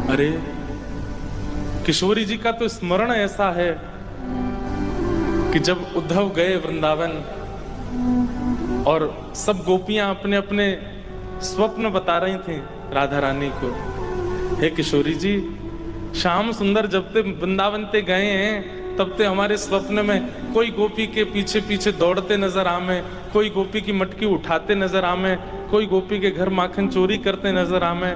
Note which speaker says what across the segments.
Speaker 1: अरे किशोरी जी का तो स्मरण ऐसा है कि जब उद्धव गए वृंदावन और सब गोपियां अपने अपने स्वप्न बता रही थी राधा रानी को, हे किशोरी जी, श्याम सुंदर जब ते वृंदावन ते गए हैं तब ते हमारे स्वप्न में कोई गोपी के पीछे पीछे दौड़ते नजर आमे, कोई गोपी की मटकी उठाते नजर आमे, कोई गोपी के घर माखन चोरी करते नजर आमे,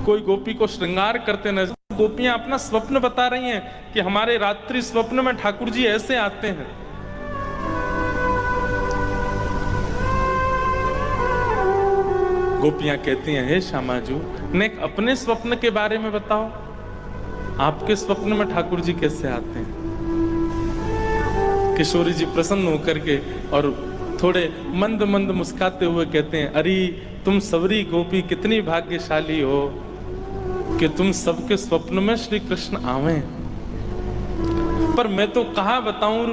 Speaker 1: कोई गोपी को श्रृंगार करते नजर। गोपियां अपना स्वप्न बता रही हैं कि हमारे रात्रि स्वप्न में ठाकुर जी ऐसे आते हैं। गोपियां कहती हैं, हे श्यामाजू, ने अपने स्वप्न के बारे में बताओ, आपके स्वप्न में ठाकुर जी कैसे आते हैं? किशोरी जी प्रसन्न होकर के और थोड़े मंद मंद मुस्कुराते हुए कहते हैं, अरे तुम सबरी गोपी कितनी भाग्यशाली हो कि तुम सबके स्वप्न में श्री कृष्ण आवे। पर मैं तो कहा बताऊं,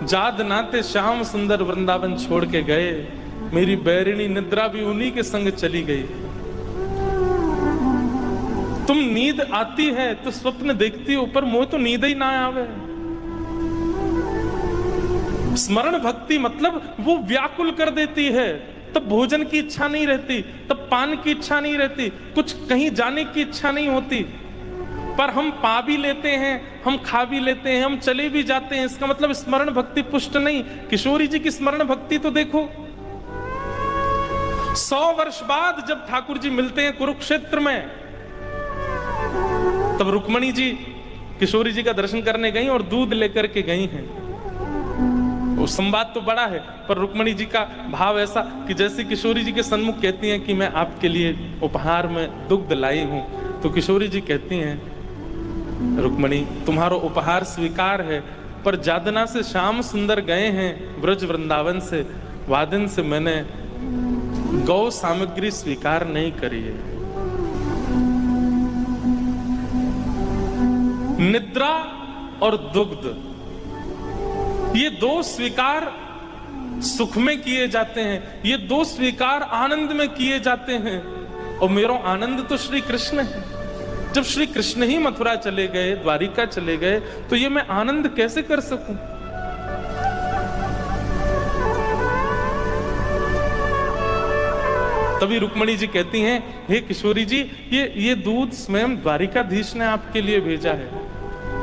Speaker 1: जाद नाते श्याम सुंदर वृंदावन छोड़ के गए, मेरी बैरिणी निद्रा भी उन्हीं के संग चली गई। तुम नींद आती है तो स्वप्न देखती हो, पर मोह तो नींद ही ना आवे। स्मरण भक्ति मतलब वो व्याकुल कर देती है, तब भोजन की इच्छा नहीं रहती, तब पान की इच्छा नहीं रहती, कुछ कहीं जाने की इच्छा नहीं होती। पर हम पा भी लेते हैं, हम खा भी लेते हैं, हम चले भी जाते हैं, इसका मतलब स्मरण भक्ति पुष्ट नहीं। किशोरी जी की स्मरण भक्ति तो देखो, 100 वर्ष बाद जब ठाकुर जी मिलते हैं कुरुक्षेत्र में, तब रुक्मणी जी किशोरी जी का दर्शन करने गई और दूध लेकर के गई हैं। वो संवाद तो बड़ा है, पर रुक्मणी जी का भाव ऐसा कि जैसे किशोरी जी के सन्मुख कहती हैं कि मैं आपके लिए उपहार में दुग्ध लाई हूं, तो किशोरी जी कहती हैं, रुक्मणी तुम्हारा उपहार स्वीकार है, पर जादना से श्याम सुंदर गए हैं ब्रज वृंदावन से, वादन से मैंने गौ सामग्री स्वीकार नहीं करी है। निद्रा और दुग्ध, ये दो स्वीकार सुख में किए जाते हैं, ये दो स्वीकार आनंद में किए जाते हैं, और मेरा आनंद तो श्री कृष्ण है। जब श्री कृष्ण ही मथुरा चले गए, द्वारिका चले गए, तो ये मैं आनंद कैसे कर सकूं? तभी रुक्मणी जी कहती हैं, हे किशोरी जी, ये दूध स्वयं द्वारिकाधीश ने आपके लिए भेजा है।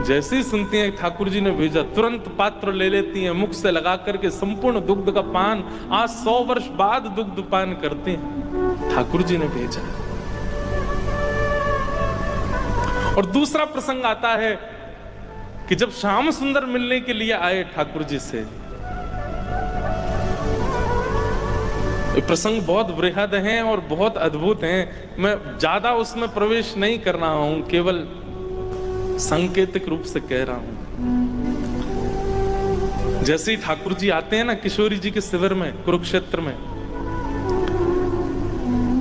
Speaker 1: जैसे ही सुनती हैं ठाकुर जी ने भेजा, तुरंत पात्र ले लेती हैं, मुख से लगा करके संपूर्ण दुग्ध का पान, आज 100 वर्ष बाद दुग्ध पान करते हैं, ठाकुर जी ने भेजा। और दूसरा प्रसंग आता है कि जब श्याम सुंदर मिलने के लिए आए ठाकुर जी से, ये प्रसंग बहुत वृहद हैं और बहुत अद्भुत हैं, मैं ज्यादा उसमें प्रवेश नहीं कर रहा हूं, केवल सांकेतिक रूप से कह रहा हूं। जैसे ही ठाकुर जी आते हैं ना किशोरी जी के शिविर में कुरुक्षेत्र में,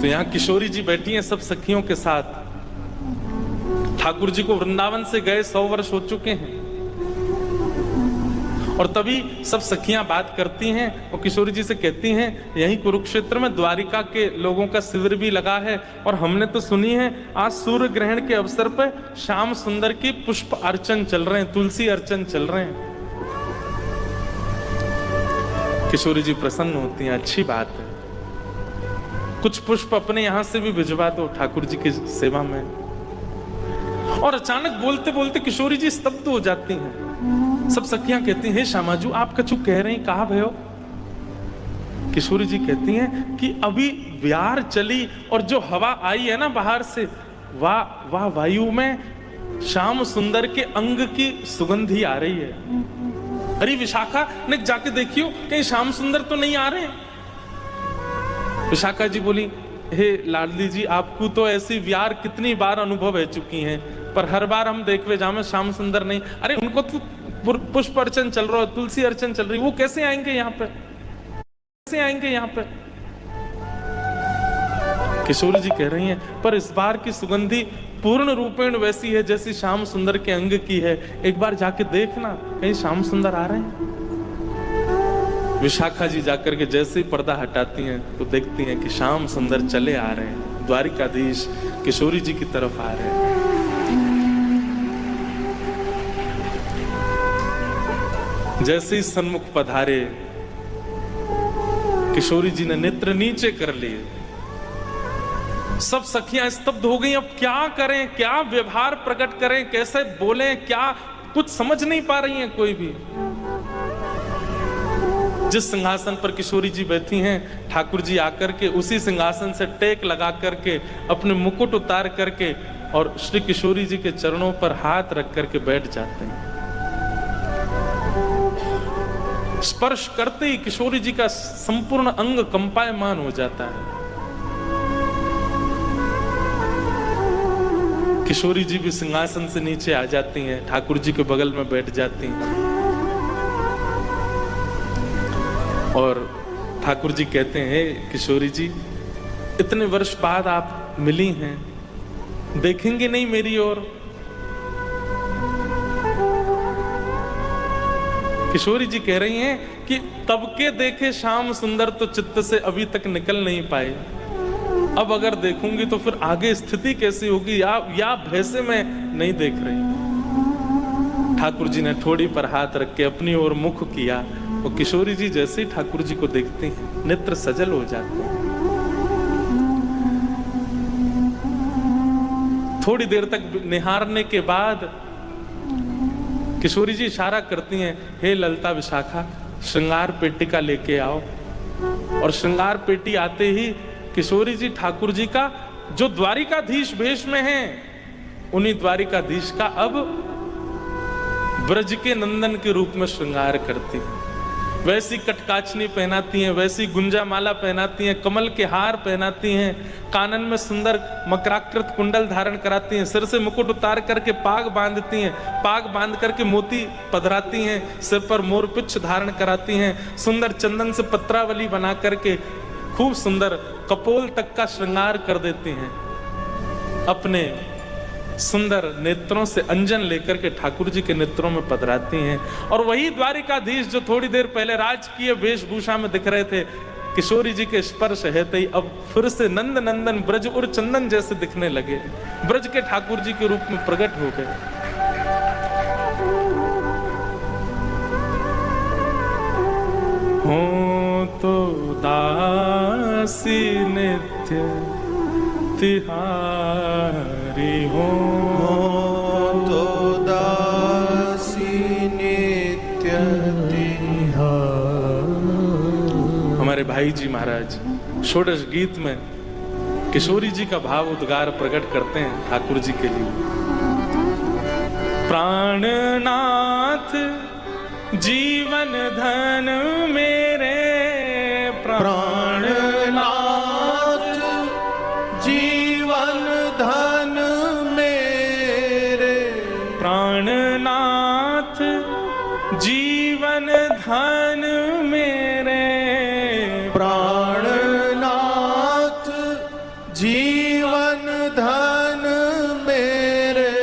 Speaker 1: तो यहां किशोरी जी बैठी हैं सब सखियों के साथ। ठाकुर जी को वृंदावन से गए 100 वर्ष हो चुके हैं, और तभी सब सखियां बात करती हैं और किशोरी जी से कहती हैं, यहीं कुरुक्षेत्र में द्वारिका के लोगों का शिविर भी लगा है, और हमने तो सुनी है आज सूर्य ग्रहण के अवसर पर श्याम सुंदर की पुष्प अर्चन चल रहे हैं, तुलसी अर्चन चल रहे हैं। किशोरी जी प्रसन्न होती हैं, अच्छी बात है, कुछ पुष्प अपने यहां से भी भिजवा दो ठाकुर जी की सेवा में। और अचानक बोलते बोलते किशोरी जी स्तब्ध हो जाती हैं। सब सखियां कहती हैं, हे श्यामाजू आप कछु कह रही, कहा भयो? किशोरी जी कहती हैं कि अभी व्यार चली और जो हवा आई है ना बाहर से, वाह वायु में श्याम सुंदर के अंग की सुगंधी आ रही है। अरे विशाखा ने जाके देखियो कहीं श्याम सुंदर तो नहीं आ रहे। विशाखा जी बोली, हे लाडली जी, आपको तो ऐसी व्यार कितनी बार अनुभव हो चुकी हैं, पर हर बार हम देखवे जामे श्याम सुंदर नहीं। अरे उनको तो पुष्प अर्चन चल रहा है, तुलसी अर्चन चल रही, वो कैसे आएंगे यहाँ पे, कैसे आएंगे यहाँ पे? किशोरी जी कह रही हैं, पर इस बार की सुगंधी पूर्ण रूपेण वैसी है जैसी श्याम सुंदर के अंग की है, एक बार जाके देखना कहीं श्याम सुंदर आ रहे हैं। विशाखा जी जाकर के जैसे ही पर्दा हटाती हैं तो देखती हैं कि श्याम सुंदर चले आ रहे हैं द्वारिकाधीश किशोरी जी की तरफ आ रहे हैं। जैसे ही सन्मुख पधारे, किशोरी जी ने नेत्र नीचे कर लिए। सब सखियां स्तब्ध हो गई। अब क्या करें, क्या व्यवहार प्रकट करें, कैसे बोलें, क्या कुछ समझ नहीं पा रही हैं कोई भी। जिस सिंहासन पर किशोरी जी बैठी हैं, ठाकुर जी आकर के उसी सिंहासन से टेक लगा करके अपने मुकुट उतार करके और श्री किशोरी जी के चरणों पर हाथ रख करके बैठ जाते हैं। स्पर्श करते ही किशोरी जी का संपूर्ण अंग कंपायमान हो जाता है। किशोरी जी भी सिंहासन से नीचे आ जाती हैं, ठाकुर जी के बगल में बैठ जाती हैं और ठाकुर जी कहते हैं, किशोरी जी इतने वर्ष बाद आप मिली हैं, देखेंगे नहीं मेरी ओर? किशोरी जी कह रही हैं कि तब के देखे श्याम सुंदर तो चित्त से अभी तक निकल नहीं पाए। अब अगर देखूंगी तो फिर आगे स्थिति कैसी होगी, या भैसे में नहीं देख रही। ठाकुर जी ने ठोड़ी पर हाथ रख के अपनी ओर मुख किया और किशोरी जी जैसे ही ठाकुर जी को देखती हैं, नेत्र सजल हो जाते हैं। थोड़ी देर तक निहारने के बाद किशोरी जी इशारा करती हैं, हे ललता विशाखा, श्रृंगार पेटिका लेके आओ। और श्रृंगार पेटी आते ही किशोरी जी ठाकुर जी का जो द्वारिकाधीश भेष में हैं, उन्हीं द्वारिकाधीश का अब ब्रज के नंदन के रूप में श्रृंगार करती हैं। वैसी कटकाचनी पहनाती हैं, वैसी गुंजा माला पहनाती हैं, कमल के हार पहनाती हैं, कानन में सुंदर मकराकृत कुंडल धारण कराती हैं, सिर से मुकुट उतार करके पाग बांधती हैं, पाग बांध करके मोती पधराती हैं, सिर पर मोरपिच्छ धारण कराती हैं, सुंदर चंदन से पत्रावली बना करके खूब सुंदर कपोल तक का श्रृंगार कर देती हैं। अपने सुंदर नेत्रों से अंजन लेकर के ठाकुर जी के नेत्रों में पधराती हैं। और वही द्वारिकाधीश जो थोड़ी देर पहले राजकीय वेशभूषा में दिख रहे थे, किशोरी जी के स्पर्श हेते ही अब फिर से नंद नंदन ब्रज और चंदन जैसे दिखने लगे, ब्रज के ठाकुर जी के रूप में प्रकट हो गए। हो तो दासी नित्य तिहारी, हो
Speaker 2: तो दासी नित्य तिहारी।
Speaker 1: हमारे भाई जी महाराज षोडश गीत में किशोरी जी का भाव उद्गार प्रकट करते हैं ठाकुर जी के लिए। प्राणनाथ जीवन धन मेरे,
Speaker 2: प्राणनाथ जीवन धन मेरे,
Speaker 1: प्राणनाथ जीवन धन मेरे,
Speaker 2: प्राणनाथ जीवन धन मेरे।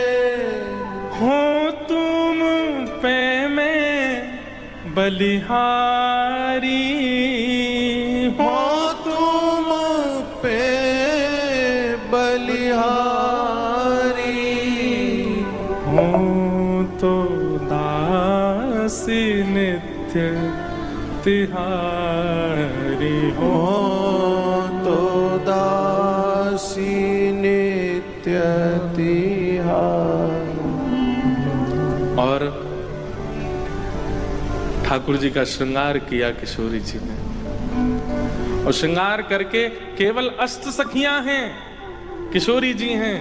Speaker 1: हो तुम पे मैं बलिहारी,
Speaker 2: हो तुम पे बलिहारी,
Speaker 1: हो तो दासी नित्य तिहारी,
Speaker 2: हो तो दासी नित्य तिहारी।
Speaker 1: और ठाकुर जी का श्रृंगार किया किशोरी जी ने, और श्रृंगार करके केवल अष्ट सखियां हैं, किशोरी जी हैं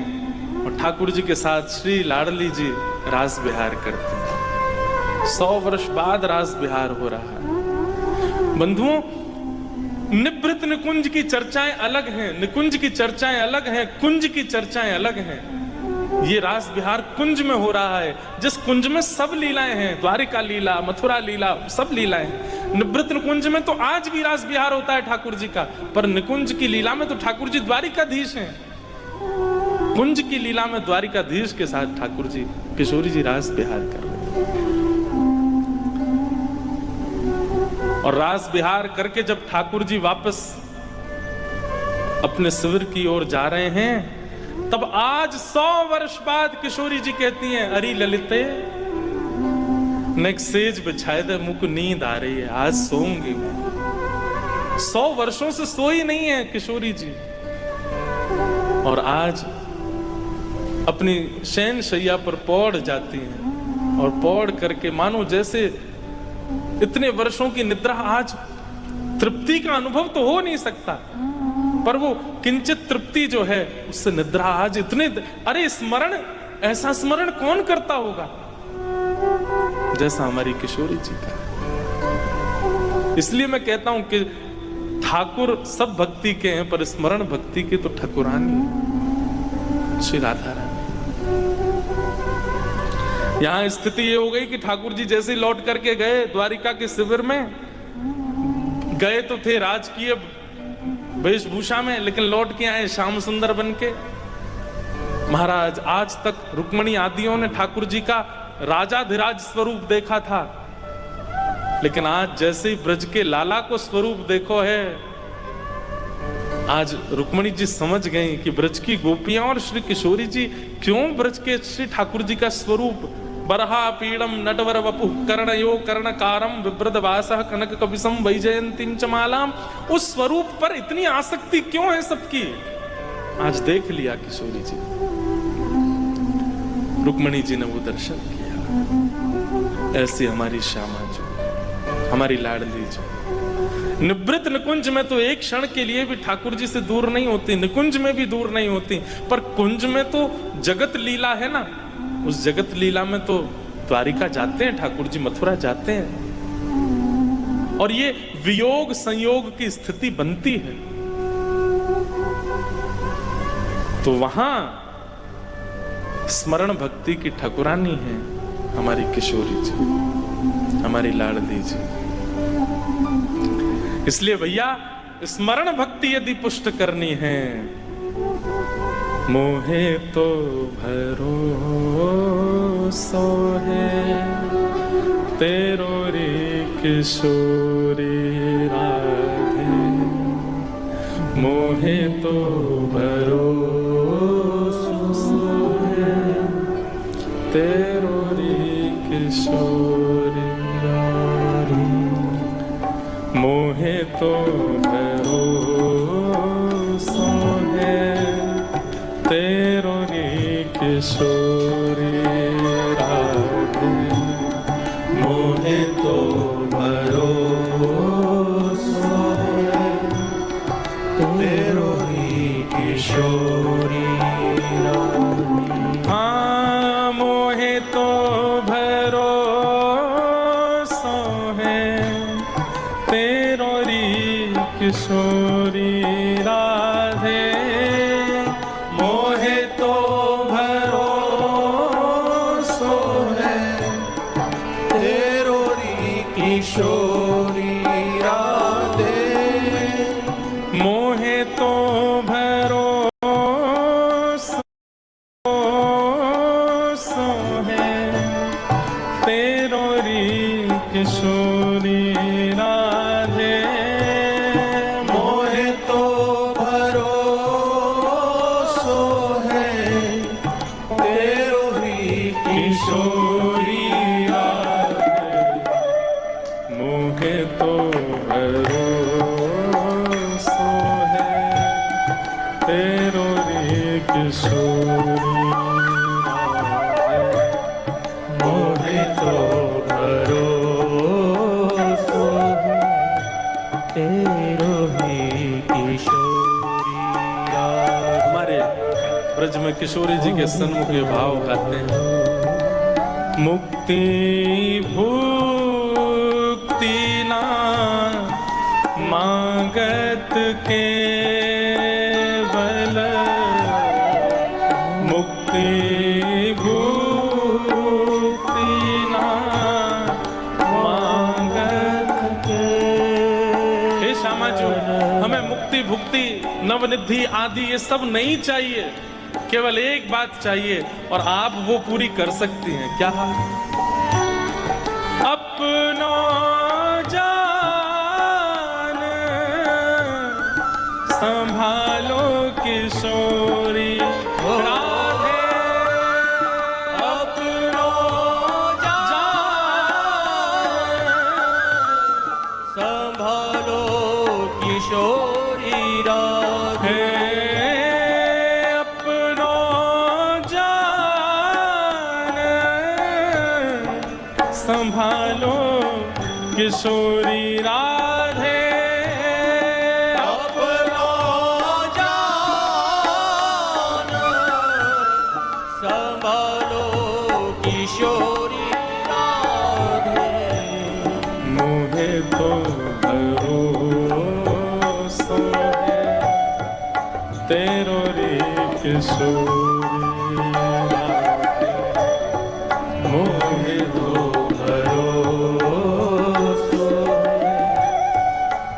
Speaker 1: और ठाकुर जी के साथ श्री लाडली जी रास विहार करते हैं। 100 वर्ष बाद रास विहार हो रहा है। बंधुओं, निभृत निकुंज की चर्चाएं अलग हैं, निकुंज की चर्चाएं अलग हैं, कुंज की चर्चाएं अलग हैं। ये रास विहार कुंज में हो रहा है, जिस कुंज में सब लीलाएं हैं, द्वारिका लीला, मथुरा लीला, सब लीलाएं हैं। निभृत निकुंज में तो आज भी रास विहार होता है ठाकुर जी का, पर निकुंज की लीला में तो ठाकुर जी द्वारिकाधीश हैं। कुंज की लीला में द्वारिकाधीश के साथ ठाकुर जी, किशोरी जी रास विहार कर रहे हैं। और रास विहार करके जब ठाकुर जी वापस अपने शिविर की ओर जा रहे हैं, तब आज 100 वर्ष बाद किशोरी जी कहती हैं, अरे ललिते नेक सेज बिछाए दे, मुझको नींद आ रही है, आज सोऊंगी। 100 वर्षों से सोई नहीं है किशोरी जी, और आज अपनी शयन शैया पर पौड़ जाती हैं, और पौड़ करके मानो जैसे इतने वर्षों की निद्रा, आज तृप्ति का अनुभव तो हो नहीं सकता, पर वो किंचित तृप्ति जो है उससे निद्रा आज इतने, अरे स्मरण, ऐसा स्मरण कौन करता होगा जैसा हमारी किशोरी जी का। इसलिए मैं कहता हूं कि ठाकुर सब भक्ति के हैं, पर स्मरण भक्ति की तो ठाकुरानी श्री राधा रानी। यहां स्थिति ये हो गई कि ठाकुर जी जैसे लौट करके गए द्वारिका के शिविर में, गए तो थे राजकीय वेशभूषा में, लेकिन लौट के आए श्याम सुंदर बन के। महाराज, आज तक रुक्मणी आदियों ने ठाकुर जी का राजाधिराज स्वरूप देखा था, लेकिन आज जैसे ही ब्रज के लाला को स्वरूप देखो है, आज रुक्मणी जी समझ गई कि ब्रज की गोपियां और श्री किशोरी जी क्यों ब्रज के श्री ठाकुर जी का स्वरूप बरहा पीड़म नटवर वपु कर्णयो कर्णकारम विव्रत वासः कनक कपिसम वैजयंतीं च मालाम, उस स्वरूप पर इतनी आसक्ति क्यों है सबकी, आज देख लिया किशोरी जी। रुक्मणी जी ने वो दर्शन किया। ऐसी हमारी श्यामा जो, हमारी लाडली जो निवृत्त निकुंज में तो एक क्षण के लिए भी ठाकुर जी से दूर नहीं होती, निकुंज में भी दूर नहीं होती, पर कुंज में तो जगत लीला है ना, उस जगत लीला में तो द्वारिका जाते हैं ठाकुर जी, मथुरा जाते हैं, और ये वियोग संयोग की स्थिति बनती है। तो वहां स्मरण भक्ति की ठाकुरानी है हमारी किशोरी जी, हमारी लाडली जी। इसलिए भैया, स्मरण भक्ति यदि पुष्ट करनी है, मोहे तो भरोसो है तेरो रे किशोरी राधे, मोहे तो भरोसो है तेरो रे किशोरी राधे, मोहे तो भरोसो है तेरो रे किशोरी राधे, मोहे तो भरोसा है तेरो रे किशोरी राधे। हाँ, मोहे तो भरोसा है तेरो रे किशोरी राधे, मोहे तो भरोसो है
Speaker 2: तेरो री किशोरी राधे,
Speaker 1: मोहे तो भरोसो है तेरो री किशोरी राधे,
Speaker 2: मोहे तो भरोसो है तेरो री किशोरी राधे,
Speaker 1: मोहे तो भरोसो है तेरो रे किशोरी राधे,
Speaker 2: मोहे तो भरोसो है तेरो री किशोरी राधे।
Speaker 1: हमारे ब्रज में किशोरी जी के सन्मुख ये भाव गाते हैं, मुक्ति भुक्ति ना मांगत केवल, मुक्ति भुक्ति ना मांगत केवल। हे श्यामा जी, हमें मुक्ति भुक्ति नवनिधि आदि ये सब नहीं चाहिए, केवल एक बात चाहिए, और आप वो पूरी कर सकती हैं। क्या? अपनो जान संभालो संभालो किशोरी राधे,
Speaker 2: अपनो जान संभालो किशोरी राधे,
Speaker 1: मुझे तो भरोसा है तेरो रे किशोरी राधे, मुझे तो
Speaker 2: भरोसा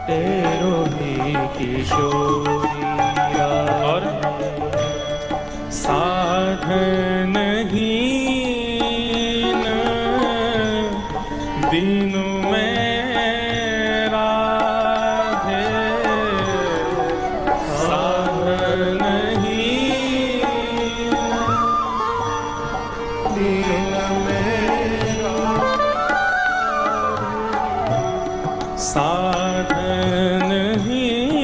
Speaker 2: तेरो ही किशोरी
Speaker 1: और साधन हीन दीनु में राधे, साधन हीन
Speaker 2: दीन मेरा,
Speaker 1: साधन हीन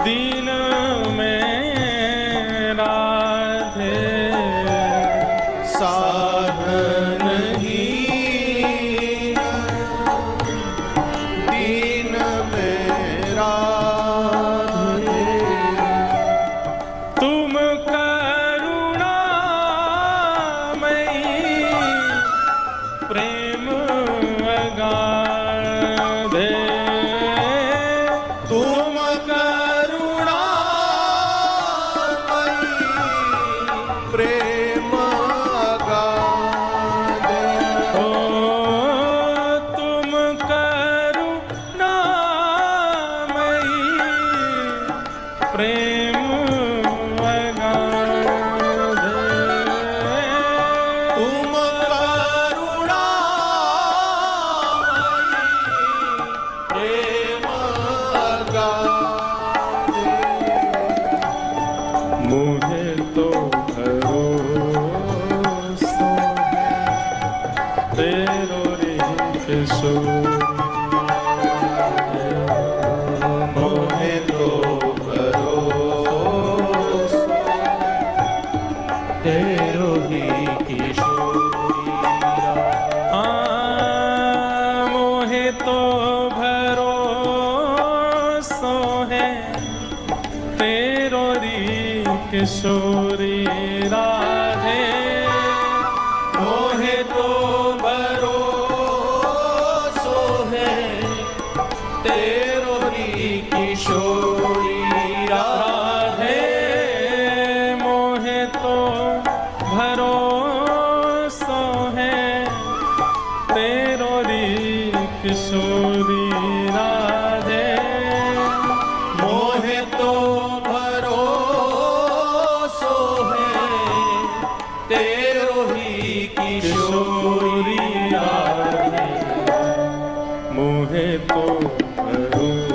Speaker 1: दीन में राधे,
Speaker 2: साधन हीन दीन मेरा धरे,
Speaker 1: तुम करुणामयी प्रेम अगाधे,
Speaker 2: तुम करुणामयी प्रेम अगाधे,
Speaker 1: ओ तुम करुणामयी प्रेम अगाधे,
Speaker 2: तुम करुणामयी प्रेम अगाधे,
Speaker 1: मुझे तो भरोसा है तेरो रे किशोरी,
Speaker 2: मोहे तो भरोसा तेरो ही किशोरी
Speaker 1: मोहे तो भरोसा है तेरो री किशोरी राधे,
Speaker 2: मोहे तो भरोसा है तेरो ही किशोरी राधे,
Speaker 1: मोहे तो भरोसा है तेरो री किशोरी राधे,
Speaker 2: मोहे तो भरोसा है तेरो ही किशोरी राधे,
Speaker 1: मोहे तो भरोसा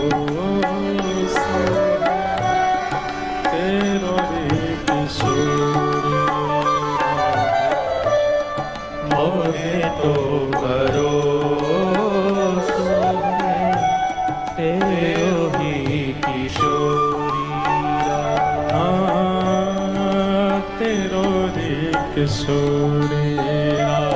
Speaker 1: तेरो रे किशोरी राधे,
Speaker 2: मोहे तो भरोसा है तेरो ही किशोरी राधे,
Speaker 1: तेरो रे किशोरी राधे।